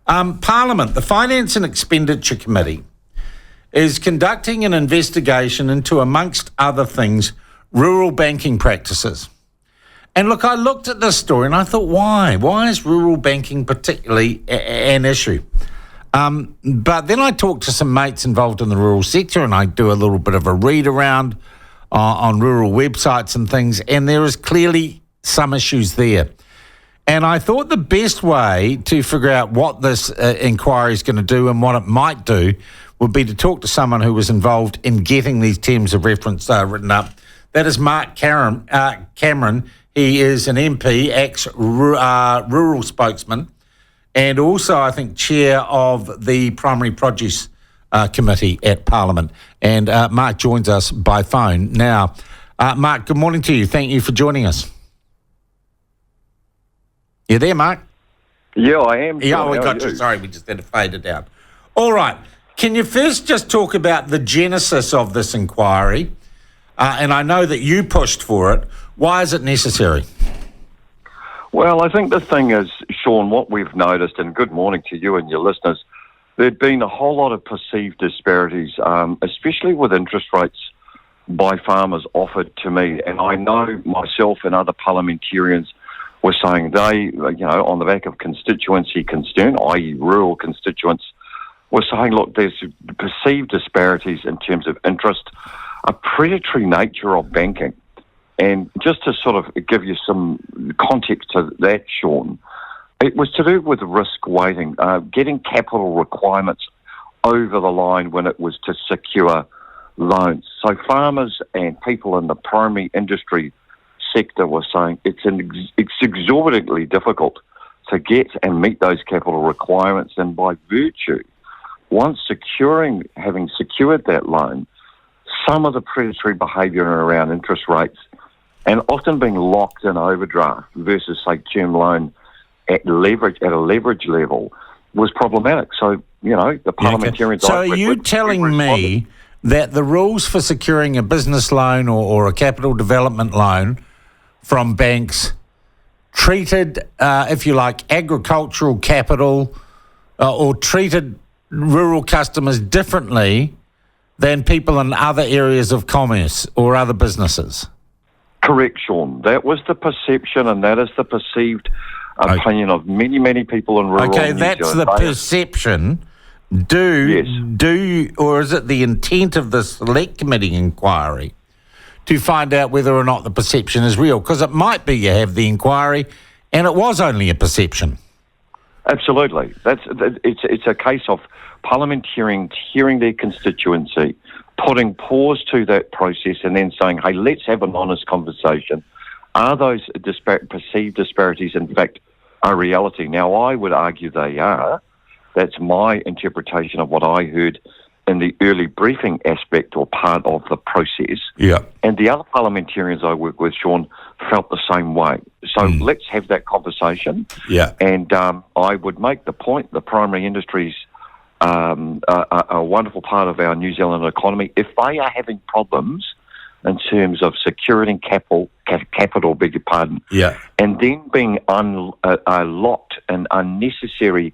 Parliament, the Finance and Expenditure Committee, is conducting an investigation into, amongst other things, rural banking practices. And look, I looked at this story and I thought, why? Why is rural banking particularly an issue? But then I talked to some mates involved in the rural sector, and I do a little bit of a read around on rural websites and things, and there is clearly some issues there. And I thought the best way to figure out what this inquiry is going to do and what it might do would be to talk to someone who was involved in getting these terms of reference written up. That is Mark Cameron. He is an MP, ex-rural spokesman, and also, I think, chair of the Primary Produce Committee at Parliament. And Mark joins us by phone now. Mark, good morning to you. Thank you for joining us. You there, Mark? Yeah, I am. Yeah, we got you. Sorry, we just had to fade it down. All right. Can you first just talk about the genesis of this inquiry? And I know that you pushed for it. Why is it necessary? Well, I think the thing is, Sean, what we've noticed, and good morning to you and your listeners, there'd been a whole lot of perceived disparities, especially with interest rates by farmers offered to me. And I know myself and other parliamentarians were saying they, on the back of constituency concern, i.e. rural constituents, were saying, look, there's perceived disparities in terms of interest, a predatory nature of banking. And just to sort of give you some context to that, Sean, it was to do with risk weighting, getting capital requirements over the line when it was to secure loans. So farmers and people in the primary industry sector were saying it's exorbitantly difficult to get and meet those capital requirements. And by virtue, once having secured that loan, some of the predatory behaviour around interest rates and often being locked in overdraft versus, say, term loan at a leverage level was problematic. So, the parliamentarians... Okay. So are you telling me that the rules for securing a business loan or a capital development loan from banks treated, if you like, agricultural capital or treated rural customers differently than people in other areas of commerce or other businesses? Correct, Sean. That was the perception, and that is the perceived opinion of many, many people in rural New Zealand. Okay, that's the perception. Or is it the intent of the Select Committee inquiry to find out whether or not the perception is real? Because it might be you have the inquiry and it was only a perception. Absolutely. It's a case of parliamentarians hearing their constituency, putting pause to that process and then saying, hey, let's have an honest conversation. Are those perceived disparities, in fact, a reality? Now, I would argue they are. That's my interpretation of what I heard in the early briefing aspect or part of the process. Yeah. And the other parliamentarians I work with, Sean, felt the same way. So let's have that conversation. Yeah. And I would make the point, the primary industries a wonderful part of our New Zealand economy. If they are having problems in terms of securing capital, beg your pardon, and then being locked in unnecessary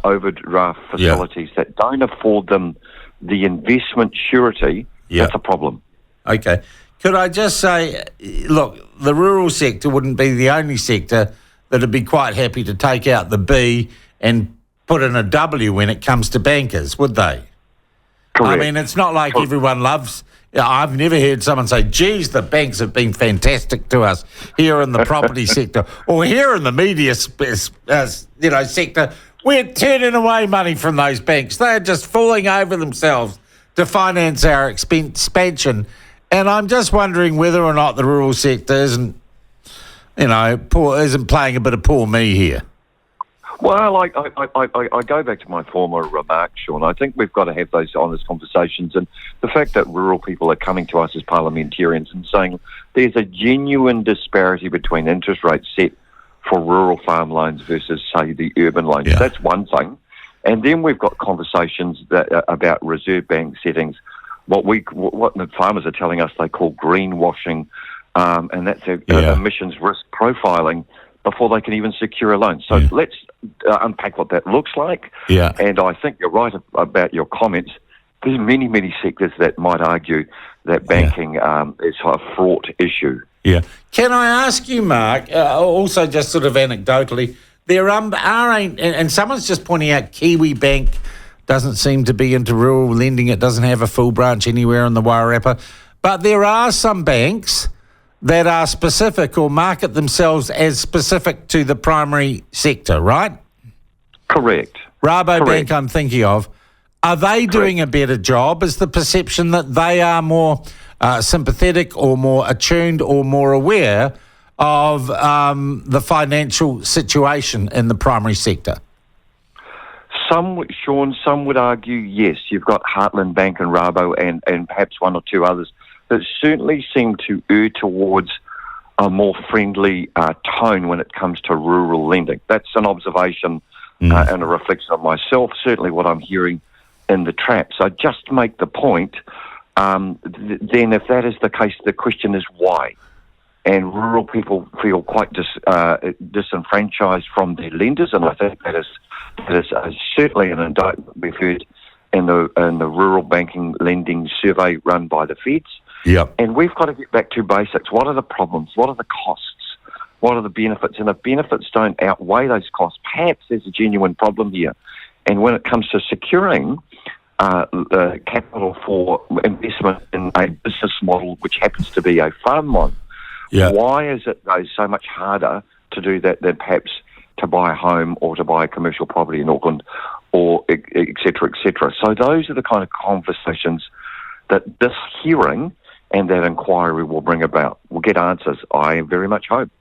overdraft facilities that don't afford them the investment surety, that's a problem. Okay. Could I just say, look, the rural sector wouldn't be the only sector that would be quite happy to take out the B and put in a W when it comes to bankers, would they? Correct. I mean, it's not like everyone loves... I've never heard someone say, geez, the banks have been fantastic to us here in the property sector or here in the media sector. We're turning away money from those banks. They're just falling over themselves to finance our expansion. And I'm just wondering whether or not the rural sector isn't playing a bit of poor me here. Well, I go back to my former remarks, Sean. I think we've got to have those honest conversations. And the fact that rural people are coming to us as parliamentarians and saying there's a genuine disparity between interest rates set for rural farm loans versus, say, the urban loans. Yeah. That's one thing. And then we've got conversations about Reserve Bank settings, what the farmers are telling us they call greenwashing, and that's emissions risk profiling before they can even secure a loan. So let's unpack what that looks like. Yeah. And I think you're right about your comments. There's many, many sectors that might argue that banking is a fraught issue. Yeah. Can I ask you, Mark, also just sort of anecdotally, there and someone's just pointing out Kiwi Bank doesn't seem to be into rural lending. It doesn't have a full branch anywhere in the Wairarapa. But there are some banks that are specific or market themselves as specific to the primary sector, right? Correct. Rabobank I'm thinking of. Are they doing a better job? Is the perception that they are more sympathetic or more attuned or more aware of the financial situation in the primary sector? Some would argue yes. You've got Heartland Bank and Rabo and perhaps one or two others that certainly seem to err towards a more friendly tone when it comes to rural lending. That's an observation and a reflection of myself, certainly what I'm hearing in the trap. So just to make the point, then if that is the case, the question is why? And rural people feel quite disenfranchised from their lenders, and I think that is certainly an indictment we've heard in the rural banking lending survey run by the Feds. Yep. And we've got to get back to basics. What are the problems? What are the costs? What are the benefits? And if benefits don't outweigh those costs, perhaps there's a genuine problem here. And when it comes to securing capital for investment in a business model, which happens to be a farm one, why is it though so much harder to do that than perhaps to buy a home or to buy a commercial property in Auckland, or et cetera, et cetera? So those are the kind of conversations that this hearing and that inquiry will bring about. We'll get answers, I very much hope.